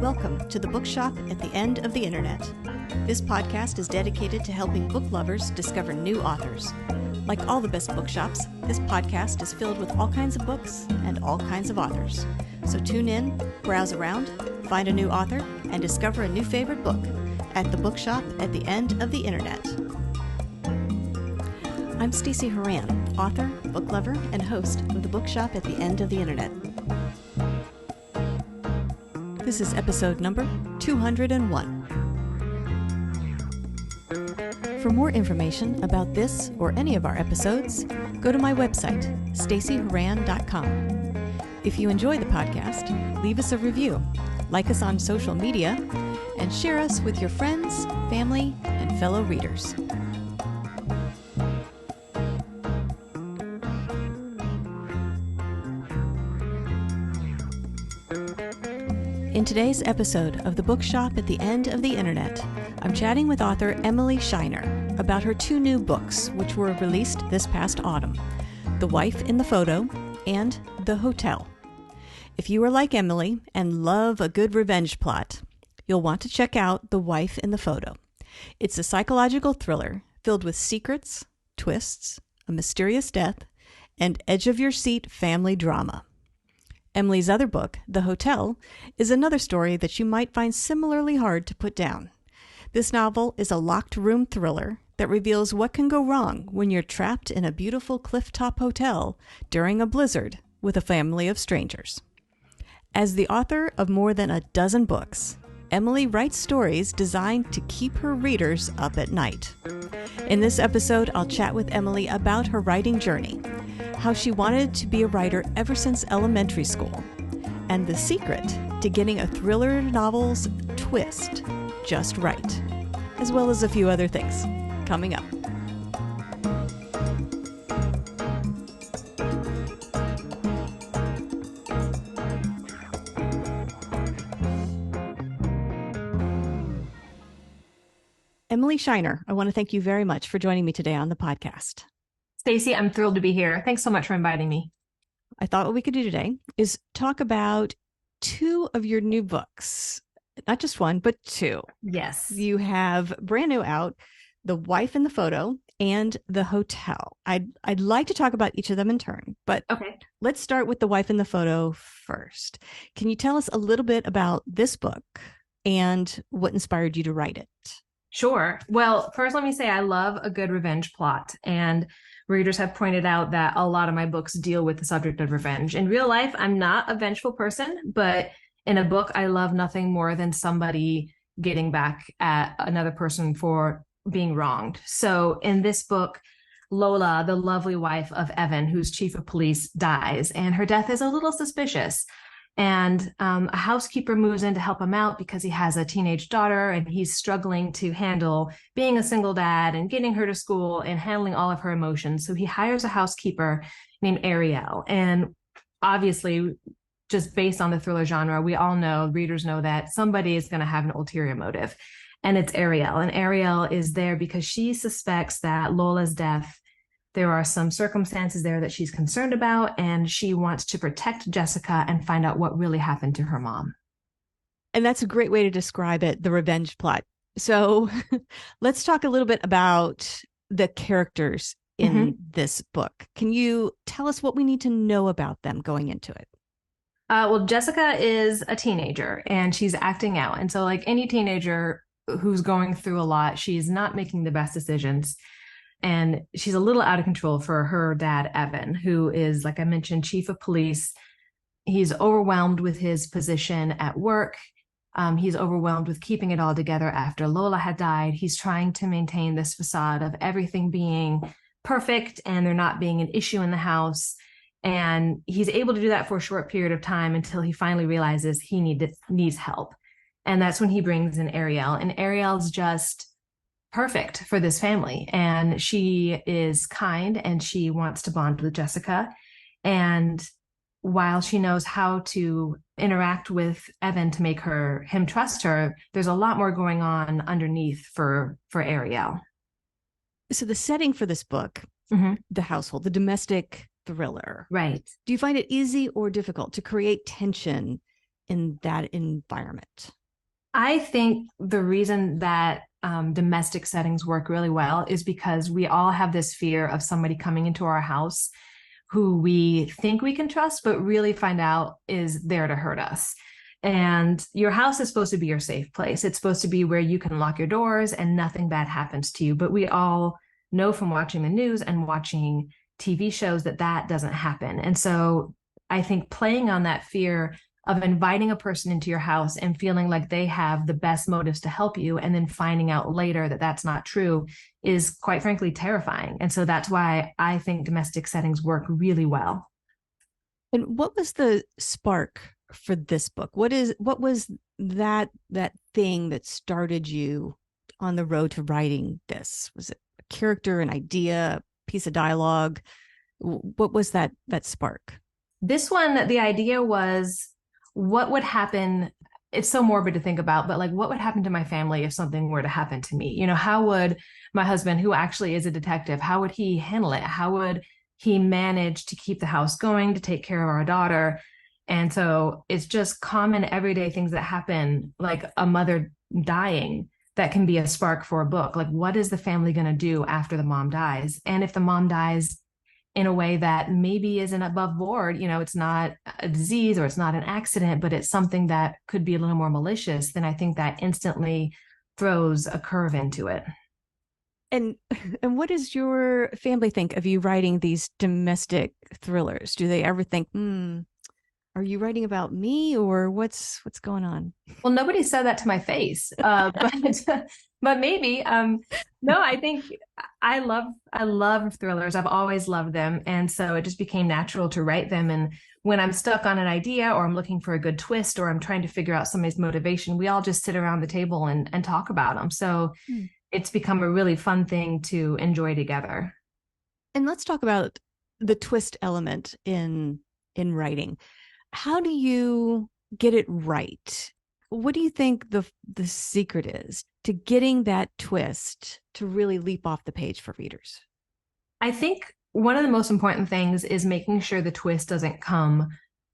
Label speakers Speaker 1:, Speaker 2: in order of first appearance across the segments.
Speaker 1: Welcome to the Bookshop at the End of the Internet. This podcast is dedicated to helping book lovers discover new authors. Like all the best bookshops, this podcast is filled with all kinds of books and all kinds of authors. So tune in, browse around, find a new author, and discover a new favorite book at the Bookshop at the End of the Internet. I'm Stacey Horan, author, book lover, and host of the Bookshop at the End of the Internet. This is episode number 201. For more information about this or any of our episodes, go to my website, staceyhoran.com. If you enjoy the podcast, leave us a review, like us on social media, and share us with your friends, family, and fellow readers. In today's episode of the Bookshop at the End of the Internet, I'm chatting with author Emily Shiner about her two new books, which were released this past autumn, The Wife in the Photo and The Hotel. If you are like Emily and love a good revenge plot, you'll want to check out The Wife in the Photo. It's a psychological thriller filled with secrets, twists, a mysterious death, and edge-of-your-seat family drama. Emily's other book, The Hotel, is another story that you might find similarly hard to put down. This novel is a locked room thriller that reveals what can go wrong when you're trapped in a beautiful clifftop hotel during a blizzard with a family of strangers. As the author of more than a dozen books, Emily writes stories designed to keep her readers up at night. In this episode, I'll chat with Emily about her writing journey, how she wanted to be a writer ever since elementary school, and the secret to getting a thriller novel's twist just right, as well as a few other things coming up. Emily Shiner, I want to thank you very much for joining me today on the podcast.
Speaker 2: Stacey, I'm thrilled to be here. Thanks so much for inviting me.
Speaker 1: I thought what we could do today is talk about two of your new books. Not just one, but two.
Speaker 2: Yes.
Speaker 1: You have brand new out, The Wife in the Photo and The Hotel. I'd like to talk about each of them in turn, but
Speaker 2: okay.
Speaker 1: Let's start with The Wife in the Photo first. Can you tell us a little bit about this book and what inspired you to write it?
Speaker 2: Sure. Well, first, let me say I love a good revenge plot, and readers have pointed out that a lot of my books deal with the subject of revenge. In real life, I'm not a vengeful person, but in a book, I love nothing more than somebody getting back at another person for being wronged. So in this book, Lola, the lovely wife of Evan, who's chief of police, dies, and her death is a little suspicious. And a housekeeper moves in to help him out because he has a teenage daughter and he's struggling to handle being a single dad and getting her to school and handling all of her emotions. So he hires a housekeeper named Ariel. And obviously, just based on the thriller genre, we all know, readers know that somebody is going to have an ulterior motive. And it's Ariel. And Ariel is there because she suspects that Lola's death, there are some circumstances there that she's concerned about, and she wants to protect Jessica and find out what really happened to her mom.
Speaker 1: And that's a great way to describe it, the revenge plot. So let's talk a little bit about the characters in this book. Can you tell us what we need to know about them going into it?
Speaker 2: Well, Jessica is a teenager and she's acting out. And so like any teenager who's going through a lot, she's not making the best decisions. And she's a little out of control for her dad, Evan, who is, like I mentioned, chief of police. He's overwhelmed with his position at work. He's overwhelmed with keeping it all together after Lola had died. He's trying to maintain this facade of everything being perfect and there not being an issue in the house. And he's able to do that for a short period of time until he finally realizes he needs help. And that's when he brings in Ariel. And Ariel's just perfect for this family. And she is kind and she wants to bond with Jessica. And while she knows how to interact with Evan to make him trust her, there's a lot more going on underneath for Ariel.
Speaker 1: So the setting for this book, the household, the domestic thriller.
Speaker 2: Right.
Speaker 1: Do you find it easy or difficult to create tension in that environment?
Speaker 2: I think the reason that domestic settings work really well is because we all have this fear of somebody coming into our house who we think we can trust, but really find out is there to hurt us. And your house is supposed to be your safe place. It's supposed to be where you can lock your doors and nothing bad happens to you. But we all know from watching the news and watching TV shows that that doesn't happen. And so I think playing on that fear of inviting a person into your house and feeling like they have the best motives to help you, and then finding out later that that's not true, is quite frankly terrifying. And so that's why I think domestic settings work really well.
Speaker 1: And what was the spark for this book? What was that thing that started you on the road to writing this? Was it a character, an idea, a piece of dialogue? What was that spark?
Speaker 2: This one, the idea was, what would happen? It's so morbid to think about, but like, what would happen to my family if something were to happen to me? You know, how would my husband, who actually is a detective, how would he handle it? How would he manage to keep the house going, to take care of our daughter? And so it's just common everyday things that happen, like a mother dying, that can be a spark for a book. Like, what is the family going to do after the mom dies? And if the mom dies in a way that maybe isn't above board, you know, it's not a disease or it's not an accident, but it's something that could be a little more malicious, then I think that instantly throws a curve into it.
Speaker 1: And what does your family think of you writing these domestic thrillers? Do they ever think, are you writing about me, or what's going on?
Speaker 2: Well, nobody said that to my face, but maybe. No, I think I love thrillers. I've always loved them, and so it just became natural to write them. And when I'm stuck on an idea, or I'm looking for a good twist, or I'm trying to figure out somebody's motivation, we all just sit around the table and talk about them. So it's become a really fun thing to enjoy together.
Speaker 1: And let's talk about the twist element in writing. How do you get it right? What do you think the secret is to getting that twist to really leap off the page for readers?
Speaker 2: I think one of the most important things is making sure the twist doesn't come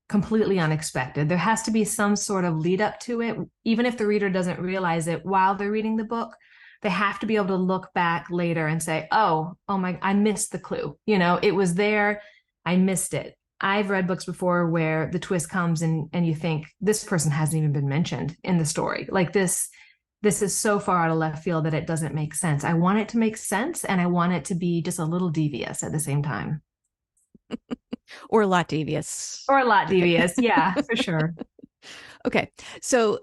Speaker 2: completely unexpected. There has to be some sort of lead up to it. Even if the reader doesn't realize it while they're reading the book, they have to be able to look back later and say, oh my, I missed the clue. You know, it was there. I missed it. I've read books before where the twist comes and you think, this person hasn't even been mentioned in the story. Like this is so far out of left field that it doesn't make sense. I want it to make sense, and I want it to be just a little devious at the same time.
Speaker 1: Or a lot devious.
Speaker 2: Or a lot devious. Yeah, for sure.
Speaker 1: Okay. So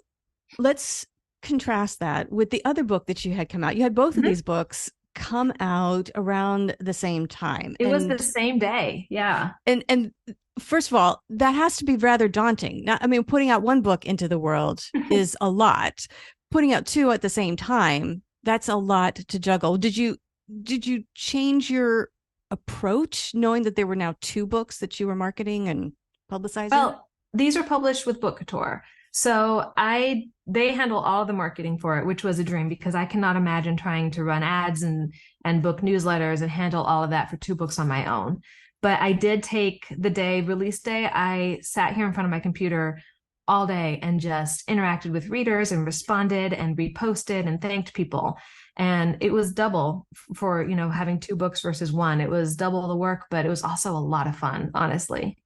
Speaker 1: let's contrast that with the other book that you had come out. You had both of these books come out around the same time.
Speaker 2: It was the same day. Yeah.
Speaker 1: And first of all, that has to be rather daunting. Now, I mean, putting out one book into the world is a lot. Putting out two at the same time, that's a lot to juggle. Did you change your approach knowing that there were now two books that you were marketing and publicizing?
Speaker 2: Well, these are published with Book Couture. So they handle all the marketing for it, which was a dream, because I cannot imagine trying to run ads and book newsletters and handle all of that for two books on my own. But I did take the release day, I sat here in front of my computer all day and just interacted with readers and responded and reposted and thanked people. And it was double for, you know, having two books versus one. It was double the work, but it was also a lot of fun, honestly.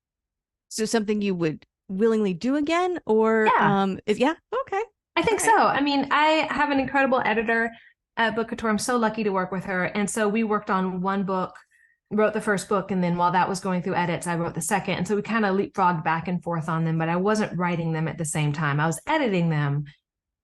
Speaker 1: So something you would willingly do again, or
Speaker 2: yeah,
Speaker 1: okay,
Speaker 2: I think so. I mean, I have an incredible editor at Book Couture. I'm so lucky to work with her. And so we worked on one book, wrote the first book, and then while that was going through edits, I wrote the second. And so we kind of leapfrogged back and forth on them, but I wasn't writing them at the same time. I was editing them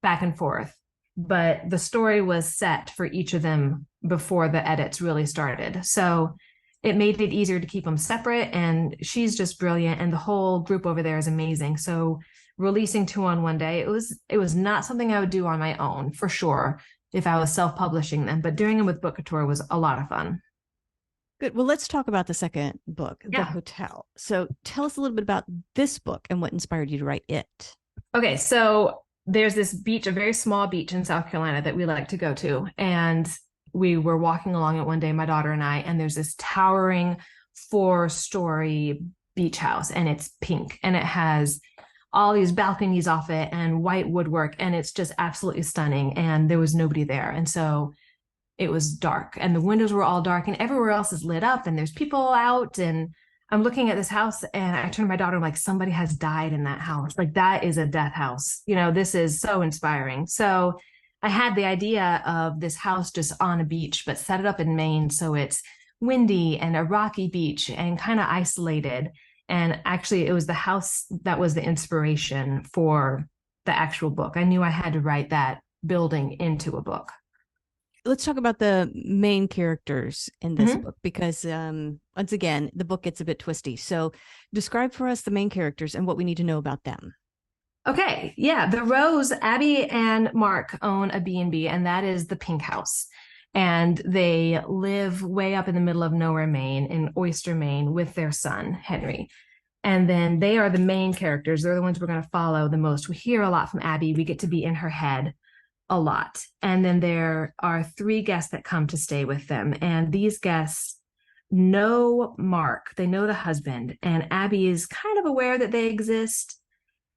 Speaker 2: back and forth, but the story was set for each of them before the edits really started. So it made it easier to keep them separate, and she's just brilliant, and the whole group over there is amazing. So releasing two on one day, it was not something I would do on my own, for sure, if I was self-publishing them, but doing them with Book Couture was a lot of fun.
Speaker 1: Good. Well, let's talk about the second book, The Hotel. So tell us a little bit about this book and what inspired you to write it.
Speaker 2: Okay, so there's this beach, a very small beach in South Carolina that we like to go to, and we were walking along it one day, my daughter and I, and there's this towering 4-story beach house, and it's pink, and it has all these balconies off it and white woodwork, and it's just absolutely stunning. And there was nobody there. And so it was dark and the windows were all dark and everywhere else is lit up and there's people out. And I'm looking at this house and I turn to my daughter, I'm like, somebody has died in that house. Like, that is a death house. This is so inspiring. So I had the idea of this house just on a beach, but set it up in Maine. So it's windy and a rocky beach and kind of isolated. And actually, it was the house that was the inspiration for the actual book. I knew I had to write that building into a book.
Speaker 1: Let's talk about the main characters in this book, because once again, the book gets a bit twisty. So describe for us the main characters and what we need to know about them.
Speaker 2: Okay. Yeah. The Rose, Abby and Mark own a B&B, and that is the Pink House. And they live way up in the middle of nowhere, Maine, in Oyster, Maine, with their son, Henry. And then they are the main characters. They're the ones we're going to follow the most. We hear a lot from Abby. We get to be in her head a lot. And then there are 3 guests that come to stay with them. And these guests know Mark. They know the husband. And Abby is kind of aware that they exist.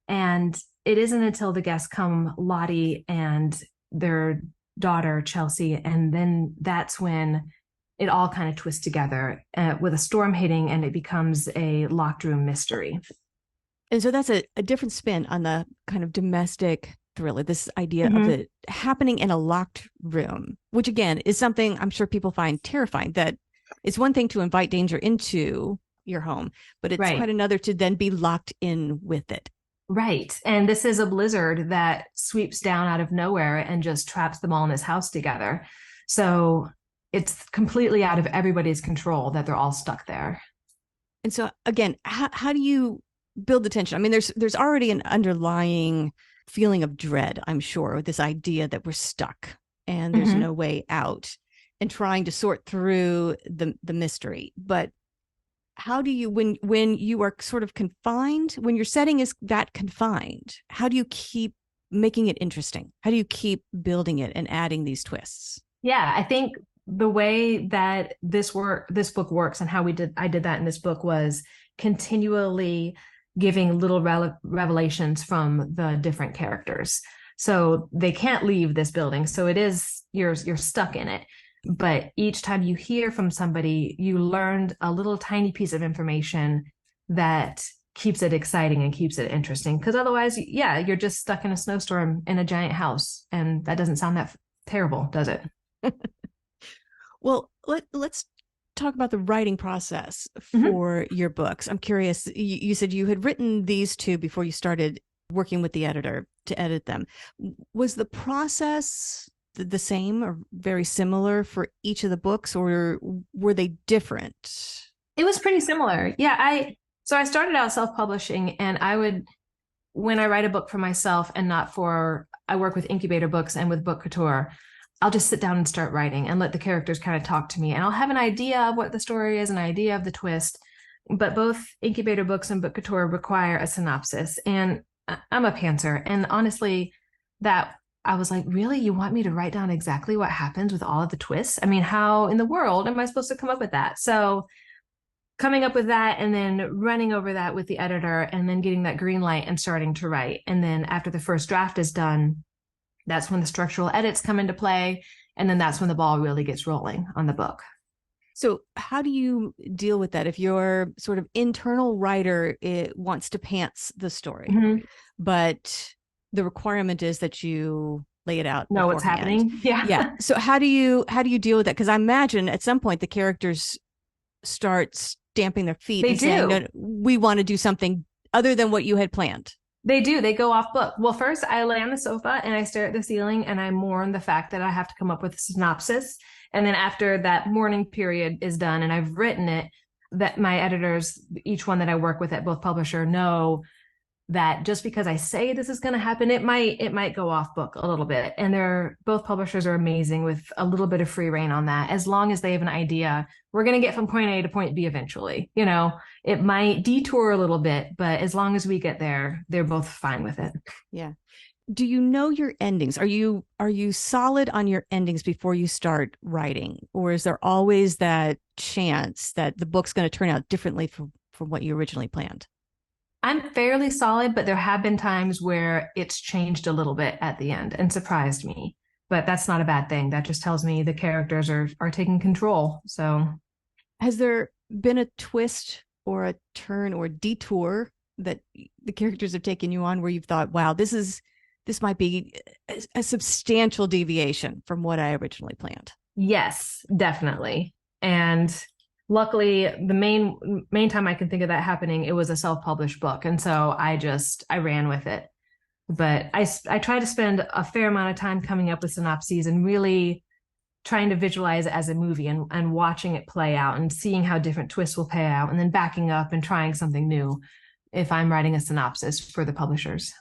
Speaker 2: And it isn't until the guests come, Lottie and their daughter, Chelsea, and then that's when it all kind of twists together with a storm hitting and it becomes a locked room mystery.
Speaker 1: And so that's a different spin on the kind of domestic thriller, this idea of it happening in a locked room, which again is something I'm sure people find terrifying. That it's one thing to invite danger into your home, but it's quite another to then be locked in with it.
Speaker 2: Right. And this is a blizzard that sweeps down out of nowhere and just traps them all in this house together. So it's completely out of everybody's control that they're all stuck there.
Speaker 1: And so again, how do you build the tension? I mean, there's already an underlying feeling of dread, I'm sure, with this idea that we're stuck and there's no way out, and trying to sort through the mystery. But how do you, when you are sort of confined, when your setting is that confined, how do you keep making it interesting? How do you keep building it and adding these twists?
Speaker 2: Yeah, I think the way that this book works and how I did that in this book was continually giving little revelations from the different characters. So they can't leave this building. So it is, you're stuck in it. But each time you hear from somebody, you learned a little tiny piece of information that keeps it exciting and keeps it interesting. Because otherwise, yeah, you're just stuck in a snowstorm in a giant house. And that doesn't sound that terrible, does it?
Speaker 1: Well, let's talk about the writing process for your books. I'm curious, you said you had written these 2 before you started working with the editor to edit them. Was the process the same or very similar for each of the books, or were they different?
Speaker 2: It was pretty similar. Yeah, so I started out self-publishing, and when I write a book for myself and not I work with Incubator Books and with Book Couture, I'll just sit down and start writing and let the characters kind of talk to me. And I'll have an idea of what the story is, an idea of the twist. But both Incubator Books and Book Couture require a synopsis. And I'm a pantser. And honestly, that I was like, really? You want me to write down exactly what happens with all of the twists? I mean, how in the world am I supposed to come up with that? So coming up with that and then running over that with the editor and then getting that green light and starting to write. And then after the first draft is done, that's when the structural edits come into play. And then that's when the ball really gets rolling on the book.
Speaker 1: So how do you deal with that? If your sort of internal writer wants to pants the story, but the requirement is that you lay it out.
Speaker 2: Know what's happening. Yeah.
Speaker 1: Yeah. So how do you deal with that? Because I imagine at some point the characters start stamping their feet and saying, no, we want to do something other than what you had planned.
Speaker 2: They do. They go off book. Well, first I lay on the sofa and I stare at the ceiling and I mourn the fact that I have to come up with a synopsis. And then after that mourning period is done and I've written it, that my editors, each one that I work with at both publisher, know that just because I say this is going to happen, it might go off book a little bit. And both publishers are amazing with a little bit of free reign on that. As long as they have an idea, we're going to get from point A to point B eventually. It might detour a little bit, but as long as we get there, they're both fine with it.
Speaker 1: Yeah. Do you know your endings? Are you solid on your endings before you start writing? Or is there always that chance that the book's going to turn out differently from what you originally planned?
Speaker 2: I'm fairly solid, but there have been times where it's changed a little bit at the end and surprised me. But that's not a bad thing. That just tells me the characters are taking control. So
Speaker 1: Has there been a twist or a turn or detour that the characters have taken you on where you've thought, wow, this might be a substantial deviation from what I originally planned?
Speaker 2: yes, definitely. And luckily, the main time I can think of that happening, it was a self-published book. And so I ran with it. But I try to spend a fair amount of time coming up with synopses and really trying to visualize it as a movie and watching it play out and seeing how different twists will play out and then backing up and trying something new if I'm writing a synopsis for the publishers.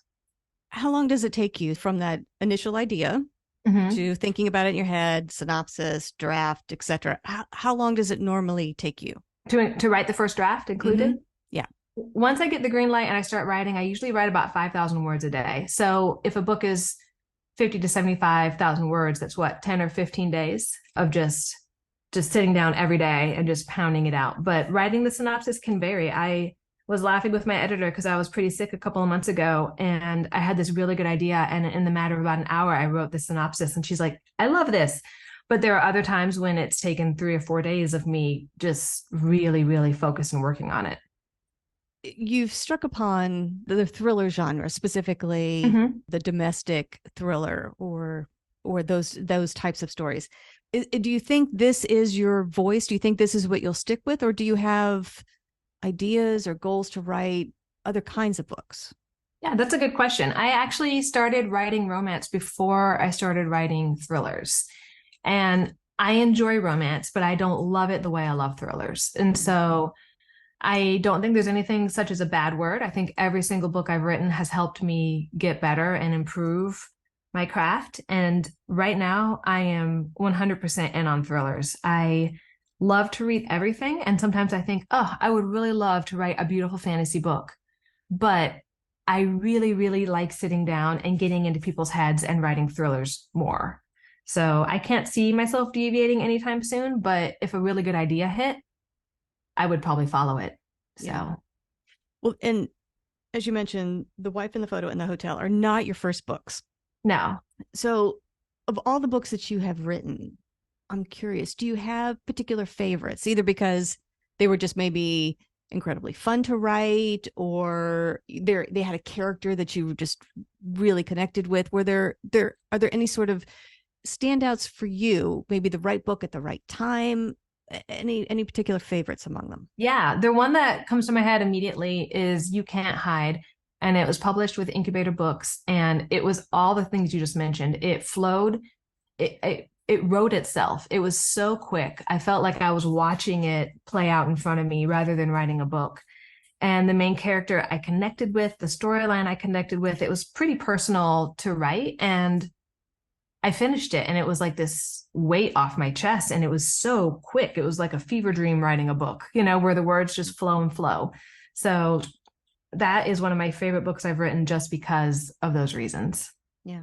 Speaker 1: How long does it take you from that initial idea to thinking about it in your head, synopsis, draft, etc.? How long does it normally take you
Speaker 2: To write the first draft included?
Speaker 1: Yeah.
Speaker 2: Once I get the green light and I start writing, I usually write about 5,000 words a day. So if a book is 50 to 75,000 words, that's what, 10 or 15 days of just sitting down every day and just pounding it out. But writing the synopsis can vary. I was laughing with my editor because I was pretty sick a couple of months ago and I had this really good idea. And in the matter of about an hour, I wrote the synopsis and she's like, I love this. But there are other times when it's taken 3 or 4 days of me just really, really focused and working on it.
Speaker 1: You've struck upon the thriller genre, specifically the domestic thriller or those types of stories. Do you think this is your voice? Do you think this is what you'll stick with, or do you have ideas or goals to write other kinds of books?
Speaker 2: Yeah, that's a good question. I actually started writing romance before I started writing thrillers. And I enjoy romance, but I don't love it the way I love thrillers. And so I don't think there's anything such as a bad word. I think every single book I've written has helped me get better and improve my craft. And right now, I am 100% in on thrillers. I love to read everything. And sometimes I think, oh, I would really love to write a beautiful fantasy book. But I really, really like sitting down and getting into people's heads and writing thrillers more. So I can't see myself deviating anytime soon. But if a really good idea hit, I would probably follow it. So,
Speaker 1: yeah. Well, and as you mentioned, The Wife in the Photo and The Hotel are not your first books.
Speaker 2: No.
Speaker 1: So, of all the books that you have written, I'm curious, do you have particular favorites, either because they were just maybe incredibly fun to write, or they had a character that you just really connected with? Are there any sort of standouts for you, maybe the right book at the right time? Any particular favorites among them?
Speaker 2: Yeah, the one that comes to my head immediately is You Can't Hide. And it was published with Incubator Books. And it was all the things you just mentioned. It flowed. It wrote itself. It was so quick. I felt like I was watching it play out in front of me rather than writing a book. And the main character I connected with, the storyline I connected with, it was pretty personal to write. And I finished it and it was like this weight off my chest and it was so quick. It was like a fever dream writing a book, where the words just flow and flow. So that is one of my favorite books I've written just because of those reasons.
Speaker 1: Yeah.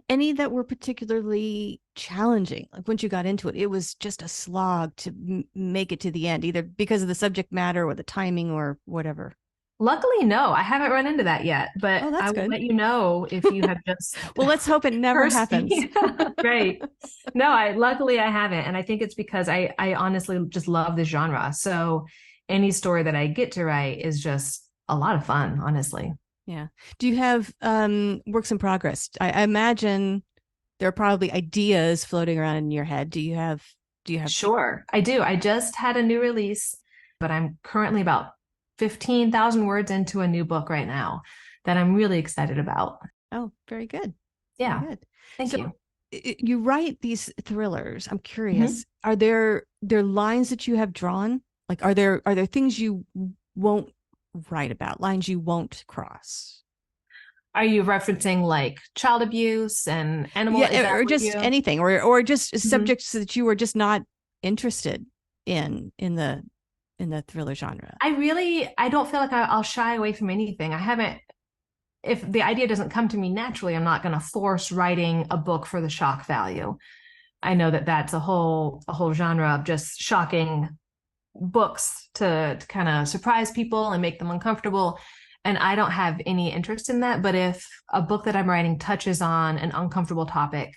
Speaker 1: Any that were particularly challenging? Like once you got into it, it was just a slog to make it to the end, either because of the subject matter or the timing or whatever.
Speaker 2: Luckily, no, I haven't run into that yet, but I will let you know if you have just.
Speaker 1: Well, let's hope it never happens.
Speaker 2: Great. No, luckily I haven't. And I think it's because I honestly just love this genre. So any story that I get to write is just a lot of fun, honestly.
Speaker 1: Yeah. Do you have works in progress? I imagine there are probably ideas floating around in your head. Do you have?
Speaker 2: Sure, I do. I just had a new release, but I'm currently about 15,000 words into a new book right now that I'm really excited about.
Speaker 1: Oh, very good.
Speaker 2: Yeah.
Speaker 1: Very good.
Speaker 2: Thank you.
Speaker 1: You write these thrillers. I'm curious. Are there lines that you have drawn? Like, are there things you won't write about, lines you won't cross?
Speaker 2: Are you referencing like child abuse and animal?
Speaker 1: Yeah, or just anything, or just subjects that you are just not interested in the thriller genre?
Speaker 2: I don't feel like I'll shy away from anything. I haven't. If the idea doesn't come to me naturally, I'm not going to force writing a book for the shock value. I know that that's a whole genre of just shocking books to kind of surprise people and make them uncomfortable. and I don't have any interest in that. But if a book that I'm writing touches on an uncomfortable topic,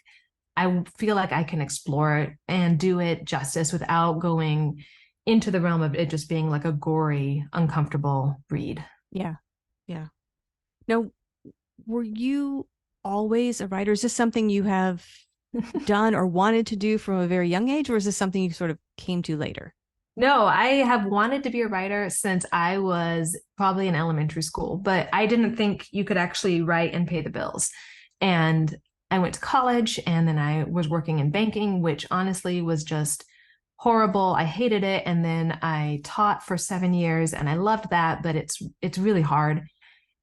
Speaker 2: I feel like I can explore it and do it justice without going into the realm of it just being like a gory, uncomfortable read.
Speaker 1: Yeah. Yeah. Now, were you always a writer? Is this something you have done or wanted to do from a very young age, or is this something you sort of came to later?
Speaker 2: No, I have wanted to be a writer since I was probably in elementary school, but I didn't think you could actually write and pay the bills. And I went to college and then I was working in banking, which honestly was just horrible. I hated it. And then I taught for 7 years and I loved that, but it's really hard.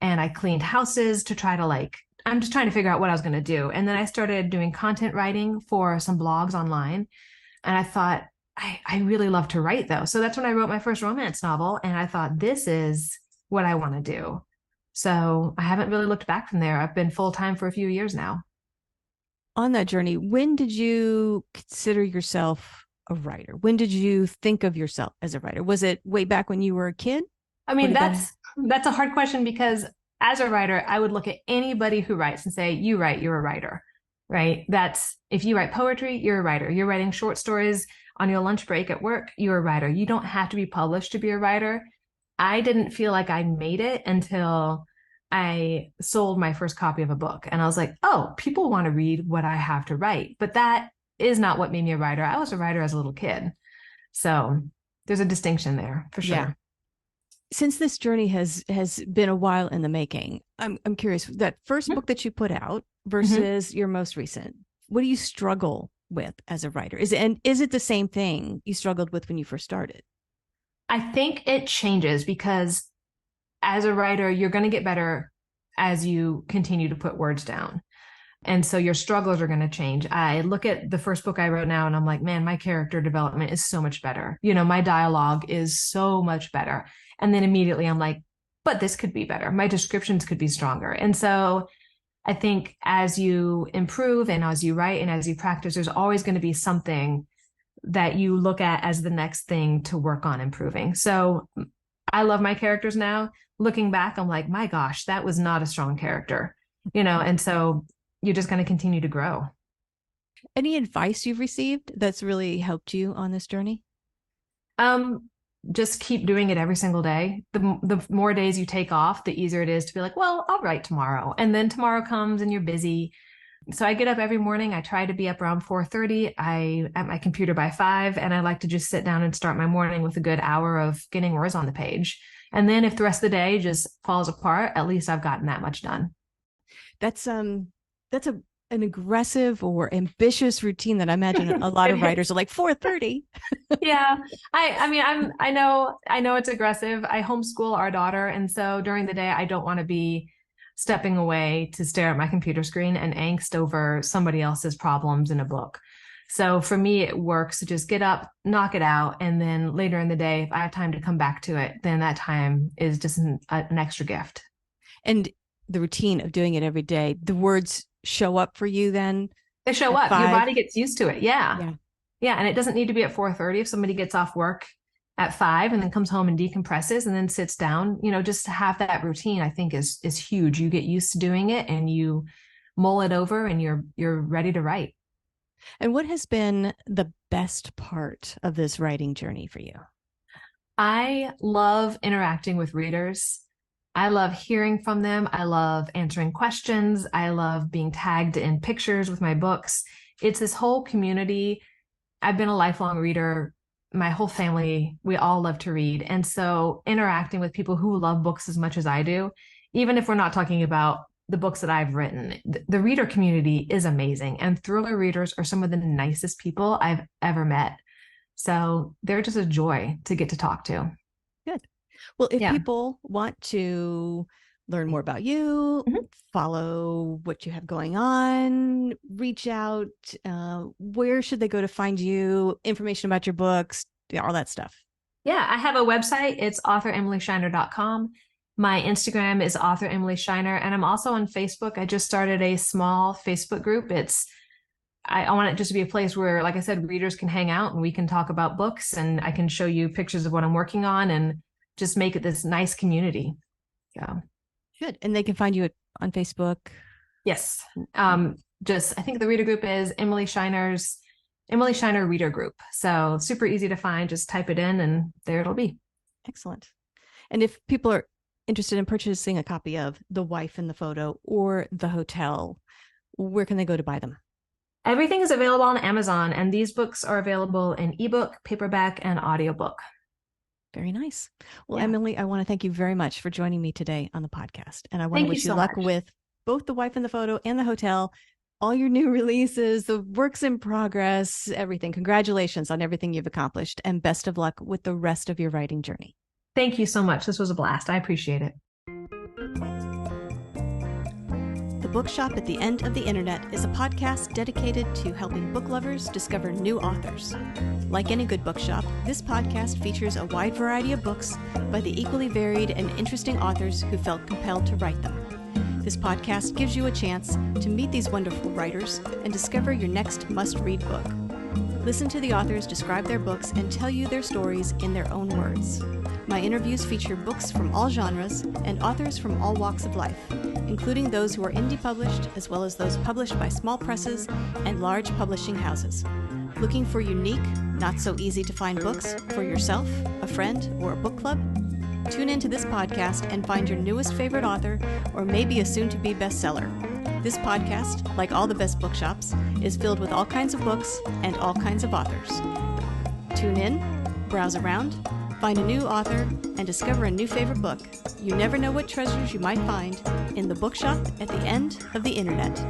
Speaker 2: And I cleaned houses to try to I'm just trying to figure out what I was going to do. And then I started doing content writing for some blogs online. And I thought, I really love to write though. So that's when I wrote my first romance novel. And I thought, this is what I want to do. So I haven't really looked back from there. I've been full time for a few years now.
Speaker 1: On that journey, when did you consider yourself a writer? When did you think of yourself as a writer? Was it way back when you were a kid?
Speaker 2: I mean, that's a hard question because as a writer, I would look at anybody who writes and say, you write, you're a writer, right? That's if you write poetry, you're a writer. You're writing short stories on your lunch break at work, you're a writer. You don't have to be published to be a writer. I didn't feel like I made it until I sold my first copy of a book. And I was like, oh, people want to read what I have to write. But that is not what made me a writer. I was a writer as a little kid. So there's a distinction there for sure.
Speaker 1: Yeah. Since this journey has been a while in the making, I'm curious, that first book that you put out versus your most recent, what do you struggle with as a writer? Is it the same thing you struggled with when you first started?
Speaker 2: I think it changes because as a writer, you're going to get better as you continue to put words down. And so your struggles are going to change. I look at the first book I wrote now and I'm like, man, my character development is so much better. My dialogue is so much better. And then immediately I'm like, but this could be better. My descriptions could be stronger. And so I think as you improve and as you write and as you practice, there's always going to be something that you look at as the next thing to work on improving. So I love my characters now. Looking back, I'm like, my gosh, that was not a strong character, and so you're just going to continue to grow.
Speaker 1: Any advice you've received that's really helped you on this journey?
Speaker 2: Just keep doing it every single day. The more days you take off, the easier it is to be like, well, I'll write tomorrow. And then tomorrow comes and you're busy. So I get up every morning. I try to be up around 4:30. I at my computer by 5, and I like to just sit down and start my morning with a good hour of getting words on the page. And then if the rest of the day just falls apart, at least I've gotten that much done.
Speaker 1: That's an aggressive or ambitious routine that I imagine a lot of writers are like 4:30.
Speaker 2: Yeah. I know it's aggressive. I homeschool our daughter. And so during the day, I don't want to be stepping away to stare at my computer screen and angst over somebody else's problems in a book. So for me, it works to just get up, knock it out. And then later in the day, if I have time to come back to it, then that time is just an extra gift.
Speaker 1: And the routine of doing it every day, the words show up for you then?
Speaker 2: They show up.
Speaker 1: 5?
Speaker 2: Your body gets used to it. Yeah. And it doesn't need to be at 4:30 if somebody gets off work at 5 and then comes home and decompresses and then sits down, just to have that routine, I think is huge. You get used to doing it and you mull it over and you're ready to write.
Speaker 1: And what has been the best part of this writing journey for you?
Speaker 2: I love interacting with readers. I love hearing from them. I love answering questions. I love being tagged in pictures with my books. It's this whole community. I've been a lifelong reader. My whole family, we all love to read. And so interacting with people who love books as much as I do, even if we're not talking about the books that I've written, the reader community is amazing. And thriller readers are some of the nicest people I've ever met. So they're just a joy to get to talk to.
Speaker 1: Good. Well, if people want to learn more about you, follow what you have going on, reach out, where should they go to find you, information about your books, all that stuff?
Speaker 2: Yeah, I have a website. It's authoremilyshiner.com. My Instagram is author Emily Shiner, and I'm also on Facebook. I just started a small Facebook group. I want it just to be a place where, like I said, readers can hang out and we can talk about books, and I can show you pictures of what I'm working on and just make it this nice community. Yeah.
Speaker 1: Good. And they can find you on Facebook.
Speaker 2: Yes. I think the reader group is Emily Shiner Reader Group. So super easy to find. Just type it in and there it'll be.
Speaker 1: Excellent. And if people are interested in purchasing a copy of The Wife in the Photo or The Hotel, where can they go to buy them?
Speaker 2: Everything is available on Amazon, and these books are available in ebook, paperback, and audiobook.
Speaker 1: Very nice. Well, yeah. Emily, I want to thank you very much for joining me today on the podcast. And I want to wish you luck with both The Wife in the Photo and The Hotel, all your new releases, the works in progress, everything. Congratulations on everything you've accomplished, and best of luck with the rest of your writing journey.
Speaker 2: Thank you so much. This was a blast. I appreciate it.
Speaker 1: The Bookshop at the End of the Internet is a podcast dedicated to helping book lovers discover new authors. Like any good bookshop, this podcast features a wide variety of books by the equally varied and interesting authors who felt compelled to write them. This podcast gives you a chance to meet these wonderful writers and discover your next must-read book. Listen to the authors describe their books and tell you their stories in their own words. My interviews feature books from all genres and authors from all walks of life, including those who are indie published, as well as those published by small presses and large publishing houses. Looking for unique, not so easy to find books for yourself, a friend, or a book club? Tune into this podcast and find your newest favorite author, or maybe a soon-to-be bestseller. This podcast, like all the best bookshops, is filled with all kinds of books and all kinds of authors. Tune in, browse around, find a new author, and discover a new favorite book. You never know what treasures you might find in the Bookshop at the End of the Internet.